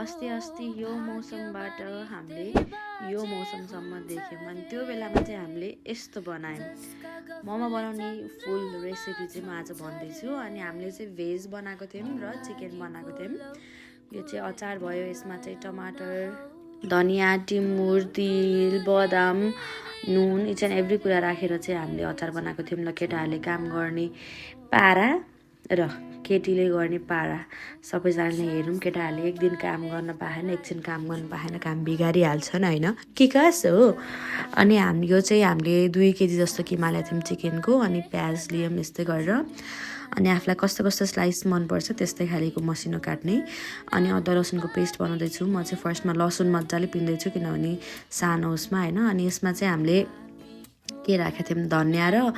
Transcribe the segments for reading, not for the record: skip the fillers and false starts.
अस्ति अस्ति यो मौसमबाट हामीले यो मौसमसम्म देख्यौँ अनि त्यो बेलामा चाहिँ हामीले यस्तो बनायौँ। मोमो बनाउने फुल रेसिपी चाहिँ म आज भन्दैछु। अनि हामीले चाहिँ भेज बनाएको थियौँ र चिकन बनाएको थियौँ। यो चाहिँ अचार भयो। यसमा चाहिँ टमाटर, धनियाँ, टिमुर, तिल, बदाम, नुन इच एन्ड एभ्री कुरा राखेर चाहिँ हामीले अचार बनाएको थियौँ। ल केटाहरूले काम गर्ने पारा र केटीले गर्ने पारा सबैजनाले हेरौँ। केटाहरूले एक दिन काम गर्न पाएन, एकछिन काम गर्न पाएन, काम बिगारिहाल्छन् होइन के खास हो। अनि यो चाहिँ हामीले 2 केजी जस्तो किमा ल्याएको थियौँ चिकनको। अनि प्याज लियौँ यस्तै गरेर। अनि आफूलाई कस्तो कस्तो स्लाइस मनपर्छ त्यस्तै खालेको मसिनो काट्ने। अनि अदुवा लसुनको पेस्ट बनाउँदैछु। म चाहिँ फर्स्टमा लसुन मजाले पिन्दैछु किनभने सानो उसमा होइन। अनि यसमा चाहिँ हामीले के राखेको थियौँ, धनियाँ र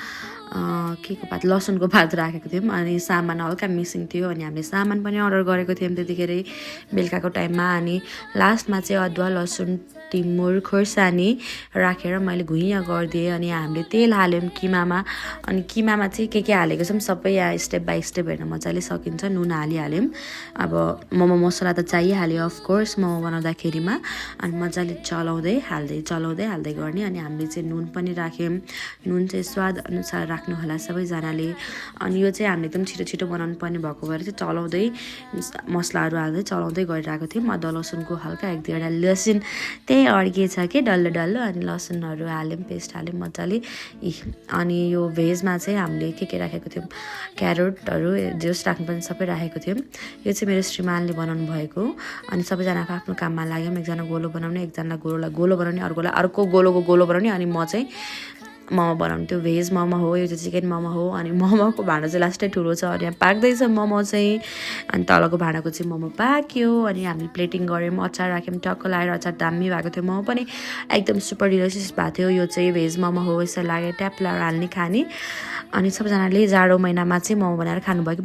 के को पात, लसुनको पात राखेको थियौँ। अनि सामान हल्का मिसिङ थियो अनि हामीले सामान पनि अर्डर गरेको थियौँ त्यतिखेरै बेलुकाको टाइममा। अनि लास्टमा चाहिँ अदुवा लसुन टिमुर खोर्सानी राखेर मैले घुइँ गरिदिएँ। अनि हामीले तेल हाल्यौँ किमामा। अनि किमामा चाहिँ के हालेको छौँ सबै यहाँ स्टेप बाई स्टेप हेर्न मजाले सकिन्छ। नुन हालिहाल्यौँ। अब मोमो मसला त चाहिहाल्यो अफकोर्स मोमो बनाउँदाखेरिमा। अनि मजाले चलाउँदै हाल्दै गर्ने। अनि हामीले चाहिँ नुन पनि राख्यौँ। नुन चाहिँ स्वाद अनुसार राख्नु होला सबैजनाले। अनि यो चाहिँ हामीले एकदम छिटो छिटो बनाउनु पर्ने भएको भएर चाहिँ चलाउँदै मसलाहरू हाल्दै चलाउँदै गरिरहेको थियौँ। अदुवा लसुनको हल्का 1-2वटा लसुन त्यही अड्किएछ कि डल्लो। अनि लसुनहरू हाल्यौँ, पेस्ट हाल्यौँ मजाले। अनि यो भेजमा चाहिँ हामीले के राखेको थियौँ, क्यारोटहरू जस राख्नुपर्ने सबै राखेको थियौँ। यो चाहिँ मेरो श्रीमानले बनाउनु भएको। अनि सबैजना आफ्नो काममा लाग्यौँ। एकजना गोलो बनाउने, एकजना गोलो बनाउने, अर्कोलाई अर्को गोलो बनाउने। अनि म चाहिँ मोमो बनाउनु। त्यो भेज मोमो हो, यो चाहिँ चिकन मोमो हो। अनि मोमोको भाँडा चाहिँ लास्टै ठुलो छ अनि यहाँ पाक्दैछ मोमो चाहिँ। अनि तलको भाँडाको चाहिँ मोमो पाक्यो। अनि हामीले प्लेटिङ गऱ्यौँ, अचार राख्यौँ, टक्क लगाएर अचार दामी भएको थियो। मोमो पनि एकदम सुपर डिलिसियस भएको थियो। यो चाहिँ भेज मोमो हो, यसरी लाग्यो ट्याप लगाएर हाल्ने खाने। अनि सबैजनाले जाडो महिनामा चाहिँ मोमो बनाएर खानुभयो कि